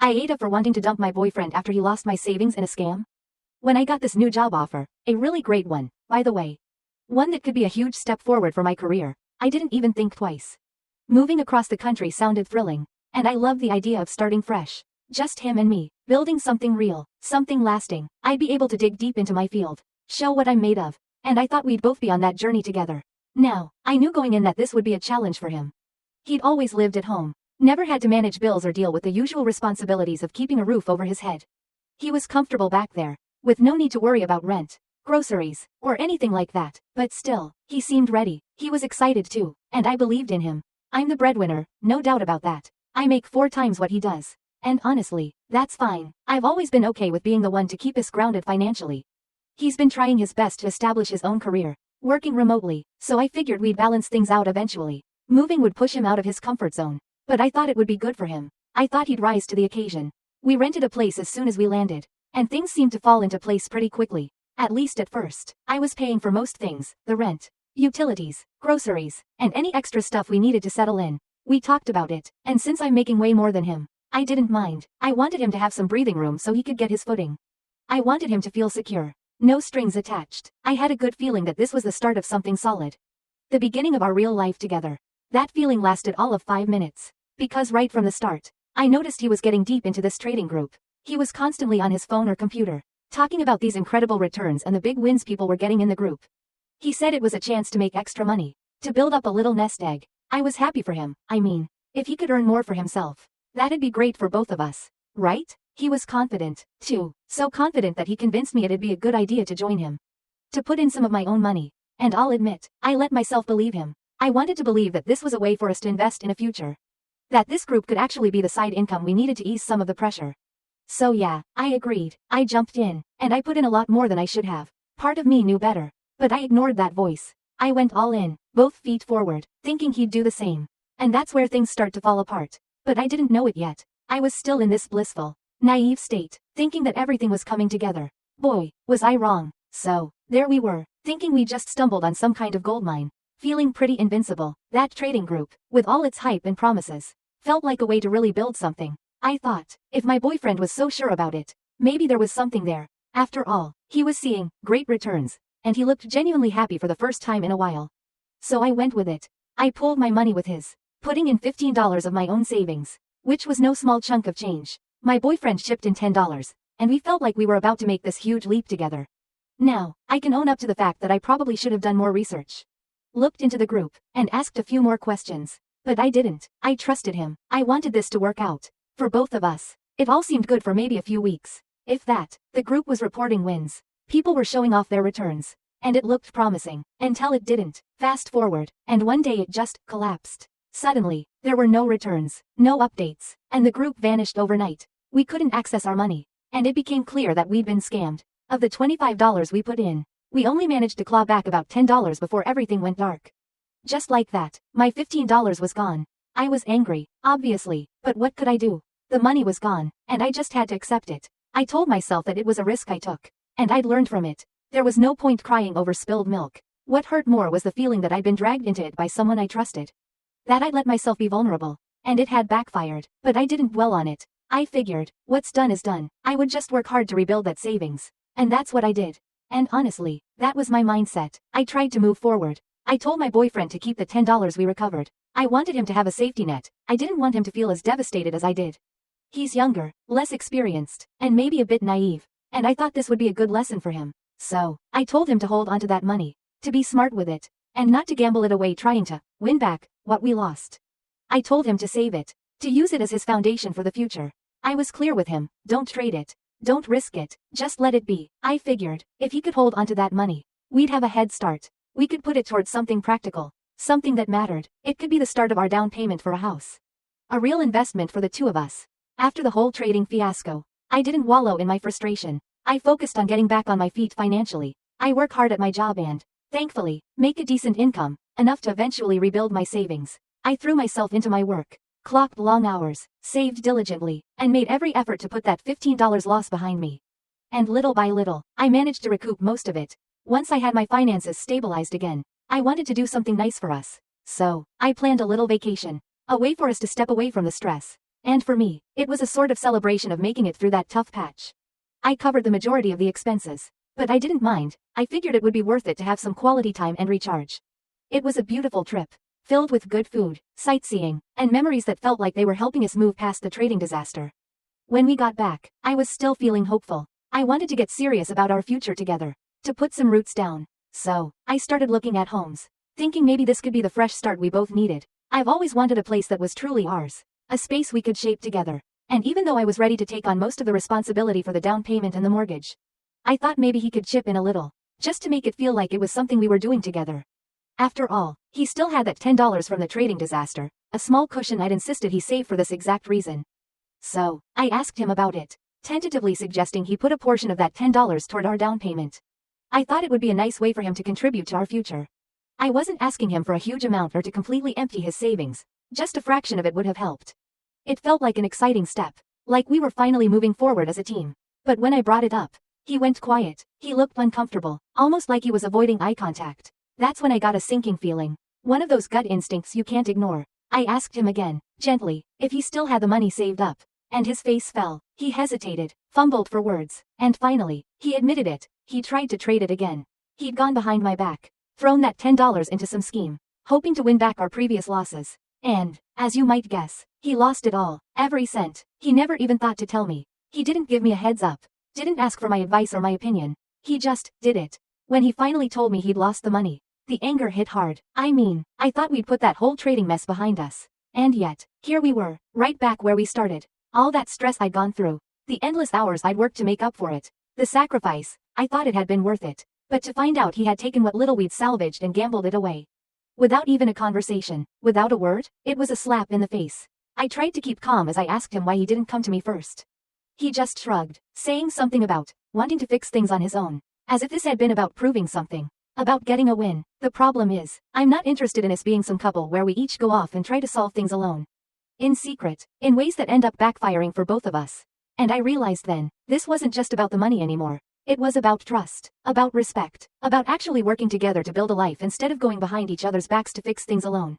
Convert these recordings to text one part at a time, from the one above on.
AITA for wanting to dump my boyfriend after he lost my savings in a scam? When I got this new job offer, a really great one, by the way. One that could be a huge step forward for my career, I didn't even think twice. Moving across the country sounded thrilling, and I loved the idea of starting fresh. Just him and me, building something real, something lasting. I'd be able to dig deep into my field, show what I'm made of, and I thought we'd both be on that journey together. Now, I knew going in that this would be a challenge for him. He'd always lived at home, never had to manage bills or deal with the usual responsibilities of keeping a roof over his head. He was comfortable back there, with no need to worry about rent, groceries, or anything like that, but still, he seemed ready. He was excited too, and I believed in him. I'm the breadwinner, no doubt about that. I make 4 times what he does. And honestly, that's fine. I've always been okay with being the one to keep us grounded financially. He's been trying his best to establish his own career, working remotely, so I figured we'd balance things out eventually. Moving would push him out of his comfort zone, but I thought it would be good for him. I thought he'd rise to the occasion. We rented a place as soon as we landed, and things seemed to fall into place pretty quickly. At least at first. I was paying for most things, the rent, utilities, groceries, and any extra stuff we needed to settle in. We talked about it, and since I'm making way more than him, I didn't mind. I wanted him to have some breathing room so he could get his footing. I wanted him to feel secure. No strings attached. I had a good feeling that this was the start of something solid. The beginning of our real life together. That feeling lasted all of 5 minutes. Because right from the start, I noticed he was getting deep into this trading group. He was constantly on his phone or computer, talking about these incredible returns and the big wins people were getting in the group. He said it was a chance to make extra money, to build up a little nest egg. I was happy for him. I mean, if he could earn more for himself, that'd be great for both of us, right? He was confident, too, so confident that he convinced me it'd be a good idea to join him. To put in some of my own money. And I'll admit, I let myself believe him. I wanted to believe that this was a way for us to invest in a future. That this group could actually be the side income we needed to ease some of the pressure. So yeah, I agreed. I jumped in, and I put in a lot more than I should have. Part of me knew better, but I ignored that voice. I went all in, both feet forward, thinking he'd do the same. And that's where things start to fall apart. But I didn't know it yet. I was still in this blissful, naive state, thinking that everything was coming together. Boy, was I wrong. So, there we were, thinking we just stumbled on some kind of goldmine. Feeling pretty invincible. That trading group, with all its hype and promises, felt like a way to really build something. I thought, if my boyfriend was so sure about it, maybe there was something there. After all, he was seeing great returns, and he looked genuinely happy for the first time in a while. So I went with it. I pooled my money with his, putting in $15 of my own savings, which was no small chunk of change. My boyfriend chipped in $10, and we felt like we were about to make this huge leap together. Now, I can own up to the fact that I probably should have done more research. Looked into the group, and asked a few more questions. But I didn't. I trusted him. I wanted this to work out. For both of us. It all seemed good for maybe a few weeks. If that. The group was reporting wins. People were showing off their returns. And it looked promising. Until it didn't. Fast forward. And one day it just collapsed. Suddenly, there were no returns, no updates, and the group vanished overnight. We couldn't access our money. And it became clear that we'd been scammed. Of the $25 we put in, we only managed to claw back about $10 before everything went dark. Just like that, my $15 was gone. I was angry, obviously, but what could I do? The money was gone, and I just had to accept it. I told myself that it was a risk I took, and I'd learned from it. There was no point crying over spilled milk. What hurt more was the feeling that I'd been dragged into it by someone I trusted. That I'd let myself be vulnerable, and it had backfired, but I didn't dwell on it. I figured, what's done is done. I would just work hard to rebuild that savings. And that's what I did. And honestly, that was my mindset. I tried to move forward. I told my boyfriend to keep the $10 we recovered. I wanted him to have a safety net. I didn't want him to feel as devastated as I did. He's younger, less experienced, and maybe a bit naive. And I thought this would be a good lesson for him. So, I told him to hold onto that money. To be smart with it. And not to gamble it away trying to win back what we lost. I told him to save it. To use it as his foundation for the future. I was clear with him. Don't trade it. Don't risk it. Just let it be. I figured, if he could hold onto that money, we'd have a head start. We could put it towards something practical. Something that mattered. It could be the start of our down payment for a house. A real investment for the two of us. After the whole trading fiasco, I didn't wallow in my frustration. I focused on getting back on my feet financially. I work hard at my job and, thankfully, make a decent income, enough to eventually rebuild my savings. I threw myself into my work. Clocked long hours, saved diligently, and made every effort to put that $15 loss behind me. And little by little, I managed to recoup most of it. Once I had my finances stabilized again, I wanted to do something nice for us. So, I planned a little vacation. A way for us to step away from the stress. And for me, it was a sort of celebration of making it through that tough patch. I covered the majority of the expenses. But I didn't mind. I figured it would be worth it to have some quality time and recharge. It was a beautiful trip, filled with good food, sightseeing, and memories that felt like they were helping us move past the trading disaster. When we got back, I was still feeling hopeful. I wanted to get serious about our future together, to put some roots down. So, I started looking at homes, thinking maybe this could be the fresh start we both needed. I've always wanted a place that was truly ours, a space we could shape together. And even though I was ready to take on most of the responsibility for the down payment and the mortgage, I thought maybe he could chip in a little, just to make it feel like it was something we were doing together. After all, he still had that $10 from the trading disaster, a small cushion I'd insisted he save for this exact reason. So, I asked him about it, tentatively suggesting he put a portion of that $10 toward our down payment. I thought it would be a nice way for him to contribute to our future. I wasn't asking him for a huge amount or to completely empty his savings, just a fraction of it would have helped. It felt like an exciting step, like we were finally moving forward as a team. But when I brought it up, he went quiet. He looked uncomfortable, almost like he was avoiding eye contact. That's when I got a sinking feeling, one of those gut instincts you can't ignore. I asked him again, gently, if he still had the money saved up. And his face fell. He hesitated, fumbled for words, and finally, he admitted it. He tried to trade it again. He'd gone behind my back, thrown that $10 into some scheme, hoping to win back our previous losses. And, as you might guess, he lost it all, every cent. He never even thought to tell me. He didn't give me a heads up, didn't ask for my advice or my opinion. He just did it. When he finally told me he'd lost the money, the anger hit hard. I mean, I thought we'd put that whole trading mess behind us. And yet, here we were, right back where we started. All that stress I'd gone through, the endless hours I'd worked to make up for it, the sacrifice, I thought it had been worth it. But to find out he had taken what little we'd salvaged and gambled it away. Without even a conversation, without a word, it was a slap in the face. I tried to keep calm as I asked him why he didn't come to me first. He just shrugged, saying something about wanting to fix things on his own, as if this had been about proving something, about getting a win. The problem is, I'm not interested in us being some couple where we each go off and try to solve things alone. In secret, in ways that end up backfiring for both of us. And I realized then, this wasn't just about the money anymore. It was about trust, about respect, about actually working together to build a life instead of going behind each other's backs to fix things alone.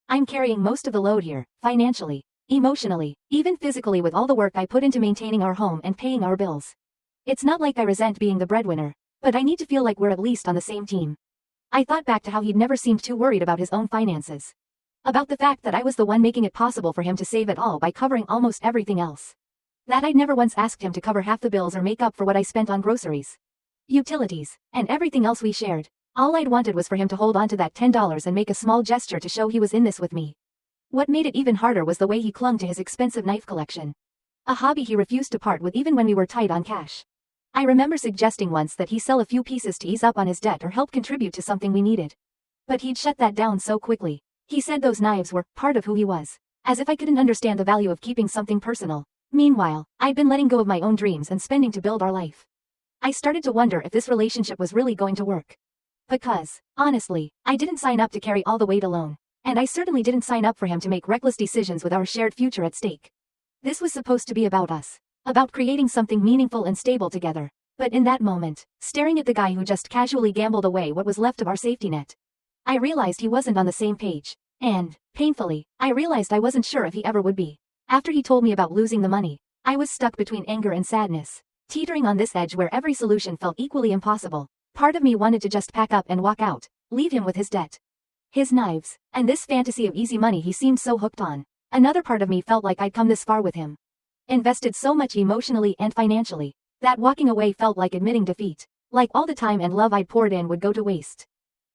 I'm carrying most of the load here, financially, emotionally, even physically with all the work I put into maintaining our home and paying our bills. It's not like I resent being the breadwinner, but I need to feel like we're at least on the same team. I thought back to how he'd never seemed too worried about his own finances. About the fact that I was the one making it possible for him to save it all by covering almost everything else. That I'd never once asked him to cover half the bills or make up for what I spent on groceries, utilities, and everything else we shared. All I'd wanted was for him to hold on to that $10 and make a small gesture to show he was in this with me. What made it even harder was the way he clung to his expensive knife collection. A hobby he refused to part with even when we were tight on cash. I remember suggesting once that he sell a few pieces to ease up on his debt or help contribute to something we needed. But he'd shut that down so quickly. He said those knives were part of who he was, as if I couldn't understand the value of keeping something personal. Meanwhile, I'd been letting go of my own dreams and spending to build our life. I started to wonder if this relationship was really going to work. Because, honestly, I didn't sign up to carry all the weight alone. And I certainly didn't sign up for him to make reckless decisions with our shared future at stake. This was supposed to be about us. About creating something meaningful and stable together. But in that moment, staring at the guy who just casually gambled away what was left of our safety net, I realized he wasn't on the same page. And, painfully, I realized I wasn't sure if he ever would be. After he told me about losing the money, I was stuck between anger and sadness, teetering on this edge where every solution felt equally impossible. Part of me wanted to just pack up and walk out, leave him with his debt, his knives, and this fantasy of easy money he seemed so hooked on. Another part of me felt like I'd come this far with him, invested so much emotionally and financially, that walking away felt like admitting defeat, like all the time and love I'd poured in would go to waste.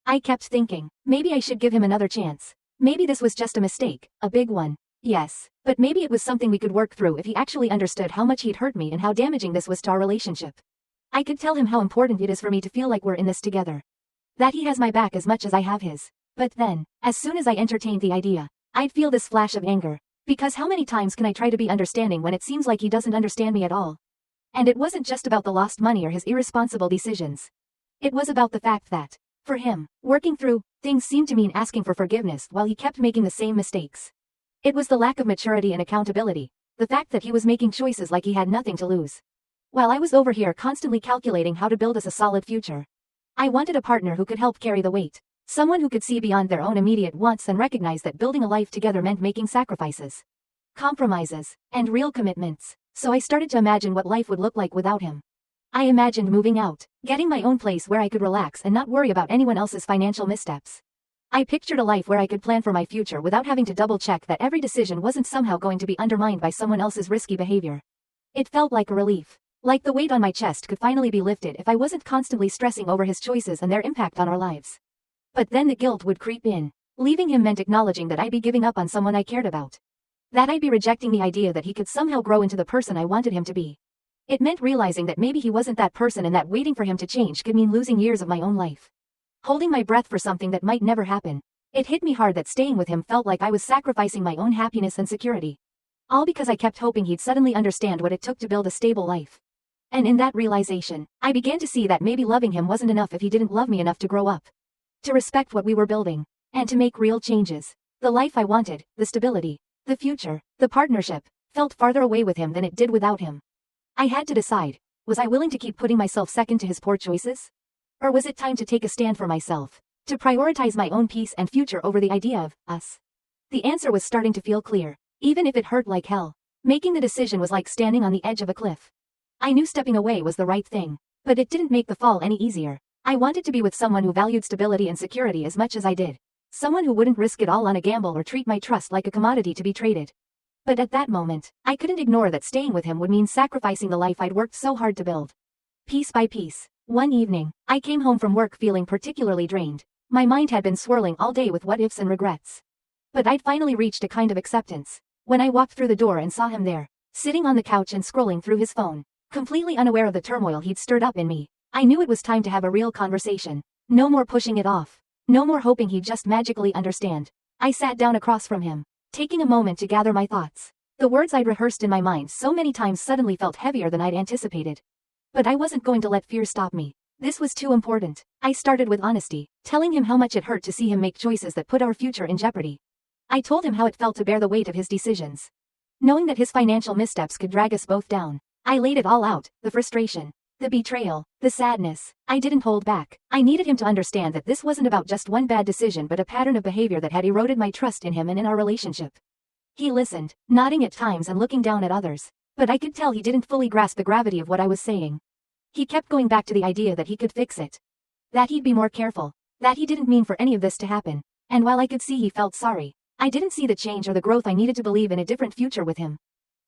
I kept thinking, maybe I should give him another chance. Maybe this was just a mistake, a big one. Yes, but maybe it was something we could work through if he actually understood how much he'd hurt me and how damaging this was to our relationship. I could tell him how important it is for me to feel like we're in this together. That he has my back as much as I have his. But then, as soon as I entertained the idea, I'd feel this flash of anger. Because how many times can I try to be understanding when it seems like he doesn't understand me at all? And it wasn't just about the lost money or his irresponsible decisions. It was about the fact that, for him, working through things seemed to mean asking for forgiveness while he kept making the same mistakes. It was the lack of maturity and accountability, the fact that he was making choices like he had nothing to lose. While I was over here constantly calculating how to build us a solid future. I wanted a partner who could help carry the weight, someone who could see beyond their own immediate wants and recognize that building a life together meant making sacrifices. compromises, and real commitments, so I started to imagine what life would look like without him. I imagined moving out, getting my own place where I could relax and not worry about anyone else's financial missteps. I pictured a life where I could plan for my future without having to double-check that every decision wasn't somehow going to be undermined by someone else's risky behavior. It felt like a relief. Like the weight on my chest could finally be lifted if I wasn't constantly stressing over his choices and their impact on our lives. But then the guilt would creep in. Leaving him meant acknowledging that I'd be giving up on someone I cared about. That I'd be rejecting the idea that he could somehow grow into the person I wanted him to be. It meant realizing that maybe he wasn't that person and that waiting for him to change could mean losing years of my own life. Holding my breath for something that might never happen. It hit me hard that staying with him felt like I was sacrificing my own happiness and security. All because I kept hoping he'd suddenly understand what it took to build a stable life. And in that realization, I began to see that maybe loving him wasn't enough if he didn't love me enough to grow up. To respect what we were building. And to make real changes. The life I wanted, the stability, the future, the partnership, felt farther away with him than it did without him. I had to decide, was I willing to keep putting myself second to his poor choices? Or was it time to take a stand for myself, to prioritize my own peace and future over the idea of us? The answer was starting to feel clear, even if it hurt like hell. Making the decision was like standing on the edge of a cliff. I knew stepping away was the right thing, but it didn't make the fall any easier. I wanted to be with someone who valued stability and security as much as I did. Someone who wouldn't risk it all on a gamble or treat my trust like a commodity to be traded. But at that moment, I couldn't ignore that staying with him would mean sacrificing the life I'd worked so hard to build. Piece by piece. One evening, I came home from work feeling particularly drained. My mind had been swirling all day with what-ifs and regrets. But I'd finally reached a kind of acceptance when I walked through the door and saw him there, sitting on the couch and scrolling through his phone, completely unaware of the turmoil he'd stirred up in me. I knew it was time to have a real conversation. No more pushing it off. No more hoping he'd just magically understand. I sat down across from him, taking a moment to gather my thoughts. The words I'd rehearsed in my mind so many times suddenly felt heavier than I'd anticipated. But I wasn't going to let fear stop me. This was too important. I started with honesty, telling him how much it hurt to see him make choices that put our future in jeopardy. I told him how it felt to bear the weight of his decisions, knowing that his financial missteps could drag us both down. I laid it all out, the frustration, the betrayal, the sadness. I didn't hold back. I needed him to understand that this wasn't about just one bad decision but a pattern of behavior that had eroded my trust in him and in our relationship. He listened, nodding at times and looking down at others. But I could tell he didn't fully grasp the gravity of what I was saying. He kept going back to the idea that he could fix it. That he'd be more careful. That he didn't mean for any of this to happen. And while I could see he felt sorry, I didn't see the change or the growth I needed to believe in a different future with him.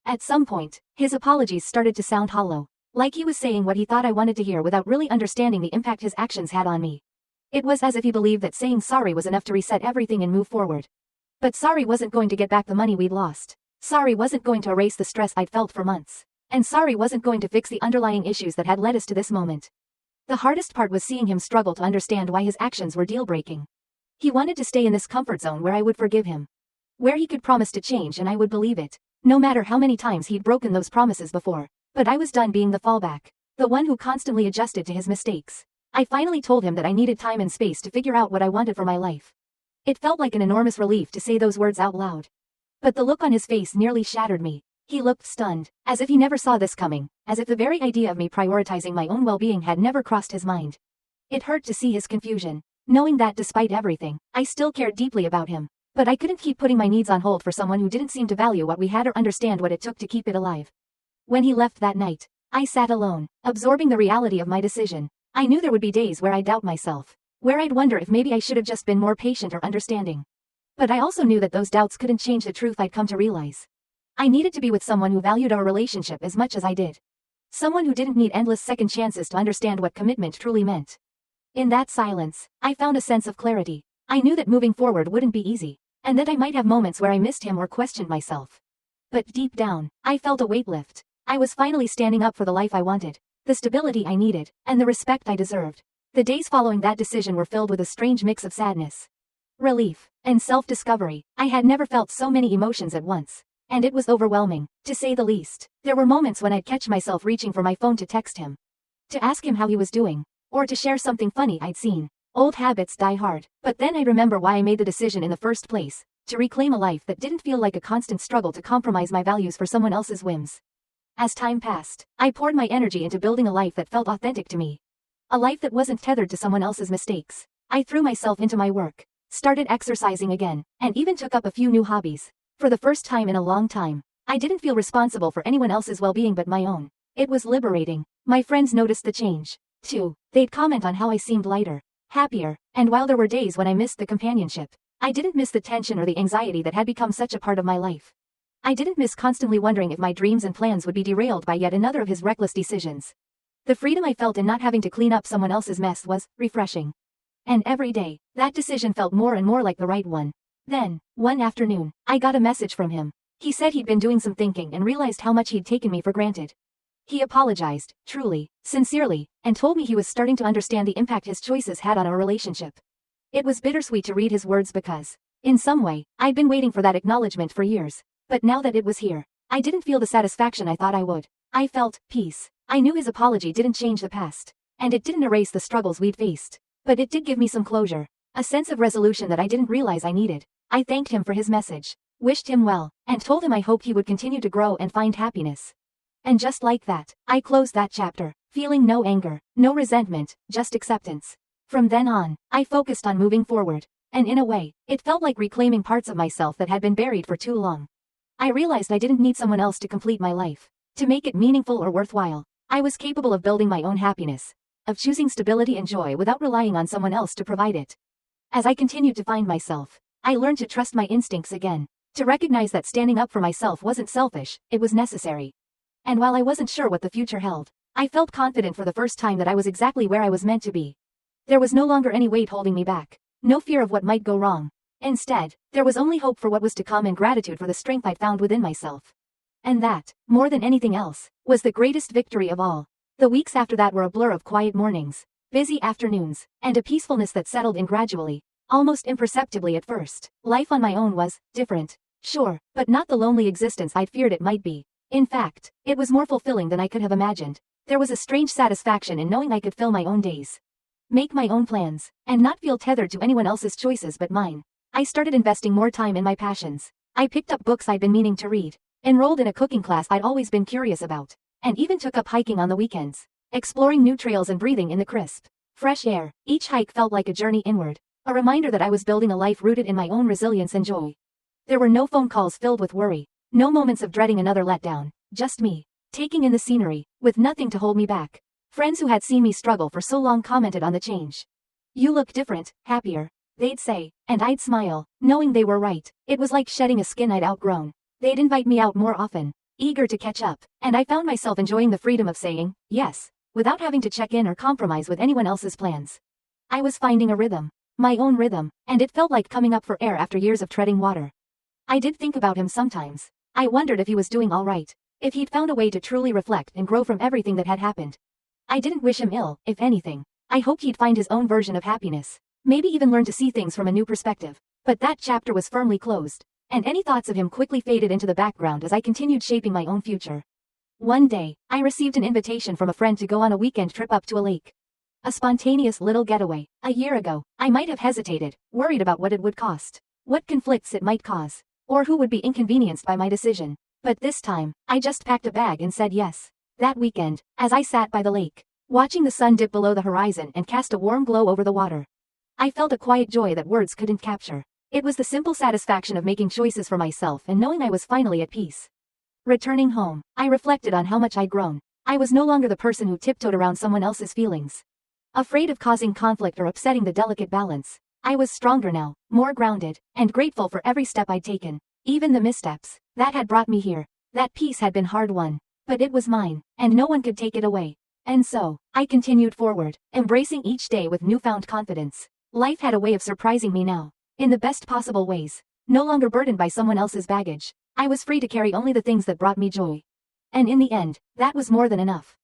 At some point, his apologies started to sound hollow. Like he was saying what he thought I wanted to hear without really understanding the impact his actions had on me. It was as if he believed that saying sorry was enough to reset everything and move forward. But sorry wasn't going to get back the money we'd lost. Sorry wasn't going to erase the stress I'd felt for months. And sorry wasn't going to fix the underlying issues that had led us to this moment. The hardest part was seeing him struggle to understand why his actions were deal-breaking. He wanted to stay in this comfort zone where I would forgive him. Where he could promise to change and I would believe it. No matter how many times he'd broken those promises before. But I was done being the fallback. The one who constantly adjusted to his mistakes. I finally told him that I needed time and space to figure out what I wanted for my life. It felt like an enormous relief to say those words out loud. But the look on his face nearly shattered me. He looked stunned, as if he never saw this coming, as if the very idea of me prioritizing my own well-being had never crossed his mind. It hurt to see his confusion, knowing that despite everything, I still cared deeply about him. But I couldn't keep putting my needs on hold for someone who didn't seem to value what we had or understand what it took to keep it alive. When he left that night, I sat alone, absorbing the reality of my decision. I knew there would be days where I'd doubt myself, where I'd wonder if maybe I should have just been more patient or understanding. But I also knew that those doubts couldn't change the truth I'd come to realize. I needed to be with someone who valued our relationship as much as I did. Someone who didn't need endless second chances to understand what commitment truly meant. In that silence, I found a sense of clarity. I knew that moving forward wouldn't be easy, and that I might have moments where I missed him or questioned myself. But deep down, I felt a weight lift. I was finally standing up for the life I wanted, the stability I needed, and the respect I deserved. The days following that decision were filled with a strange mix of sadness, relief, and self-discovery. I had never felt so many emotions at once, and it was overwhelming, to say the least. There were moments when I'd catch myself reaching for my phone to text him, to ask him how he was doing, or to share something funny I'd seen. Old habits die hard, but then I'd remember why I made the decision in the first place, to reclaim a life that didn't feel like a constant struggle to compromise my values for someone else's whims. As time passed, I poured my energy into building a life that felt authentic to me. A life that wasn't tethered to someone else's mistakes. I threw myself into my work, started exercising again, and even took up a few new hobbies. For the first time in a long time, I didn't feel responsible for anyone else's well-being but my own. It was liberating. My friends noticed the change, too. They'd comment on how I seemed lighter, happier, and while there were days when I missed the companionship, I didn't miss the tension or the anxiety that had become such a part of my life. I didn't miss constantly wondering if my dreams and plans would be derailed by yet another of his reckless decisions. The freedom I felt in not having to clean up someone else's mess was refreshing. And every day, that decision felt more and more like the right one. Then, one afternoon, I got a message from him. He said he'd been doing some thinking and realized how much he'd taken me for granted. He apologized, truly, sincerely, and told me he was starting to understand the impact his choices had on our relationship. It was bittersweet to read his words because, in some way, I'd been waiting for that acknowledgement for years. But now that it was here, I didn't feel the satisfaction I thought I would. I felt peace. I knew his apology didn't change the past, and it didn't erase the struggles we'd faced. But it did give me some closure, a sense of resolution that I didn't realize I needed. I thanked him for his message, wished him well, and told him I hoped he would continue to grow and find happiness. And just like that, I closed that chapter, feeling no anger, no resentment, just acceptance. From then on, I focused on moving forward, and in a way, it felt like reclaiming parts of myself that had been buried for too long. I realized I didn't need someone else to complete my life, to make it meaningful or worthwhile. I was capable of building my own happiness, of choosing stability and joy without relying on someone else to provide it. As I continued to find myself, I learned to trust my instincts again, to recognize that standing up for myself wasn't selfish, it was necessary. And while I wasn't sure what the future held, I felt confident for the first time that I was exactly where I was meant to be. There was no longer any weight holding me back, no fear of what might go wrong. Instead, there was only hope for what was to come and gratitude for the strength I'd found within myself. And that, more than anything else, was the greatest victory of all. The weeks after that were a blur of quiet mornings, busy afternoons, and a peacefulness that settled in gradually, almost imperceptibly at first. Life on my own was different, sure, but not the lonely existence I'd feared it might be. In fact, it was more fulfilling than I could have imagined. There was a strange satisfaction in knowing I could fill my own days, make my own plans, and not feel tethered to anyone else's choices but mine. I started investing more time in my passions. I picked up books I'd been meaning to read, enrolled in a cooking class I'd always been curious about, and even took up hiking on the weekends, exploring new trails and breathing in the crisp, fresh air. Each hike felt like a journey inward, a reminder that I was building a life rooted in my own resilience and joy. There were no phone calls filled with worry, no moments of dreading another letdown, just me, taking in the scenery, with nothing to hold me back. Friends who had seen me struggle for so long commented on the change. "You look different, happier," they'd say, and I'd smile, knowing they were right. It was like shedding a skin I'd outgrown. They'd invite me out more often, eager to catch up, and I found myself enjoying the freedom of saying yes, without having to check in or compromise with anyone else's plans. I was finding a rhythm, my own rhythm, and it felt like coming up for air after years of treading water. I did think about him sometimes. I wondered if he was doing all right, if he'd found a way to truly reflect and grow from everything that had happened. I didn't wish him ill, if anything. I hoped he'd find his own version of happiness, maybe even learn to see things from a new perspective. But that chapter was firmly closed, and any thoughts of him quickly faded into the background as I continued shaping my own future. One day, I received an invitation from a friend to go on a weekend trip up to a lake. A spontaneous little getaway. A year ago, I might have hesitated, worried about what it would cost, what conflicts it might cause, or who would be inconvenienced by my decision. But this time, I just packed a bag and said yes. That weekend, as I sat by the lake, watching the sun dip below the horizon and cast a warm glow over the water, I felt a quiet joy that words couldn't capture. It was the simple satisfaction of making choices for myself and knowing I was finally at peace. Returning home, I reflected on how much I'd grown. I was no longer the person who tiptoed around someone else's feelings, afraid of causing conflict or upsetting the delicate balance. I was stronger now, more grounded, and grateful for every step I'd taken, even the missteps that had brought me here. That peace had been hard-won, but it was mine, and no one could take it away. And so, I continued forward, embracing each day with newfound confidence. Life had a way of surprising me now, in the best possible ways. No longer burdened by someone else's baggage, I was free to carry only the things that brought me joy. And in the end, that was more than enough.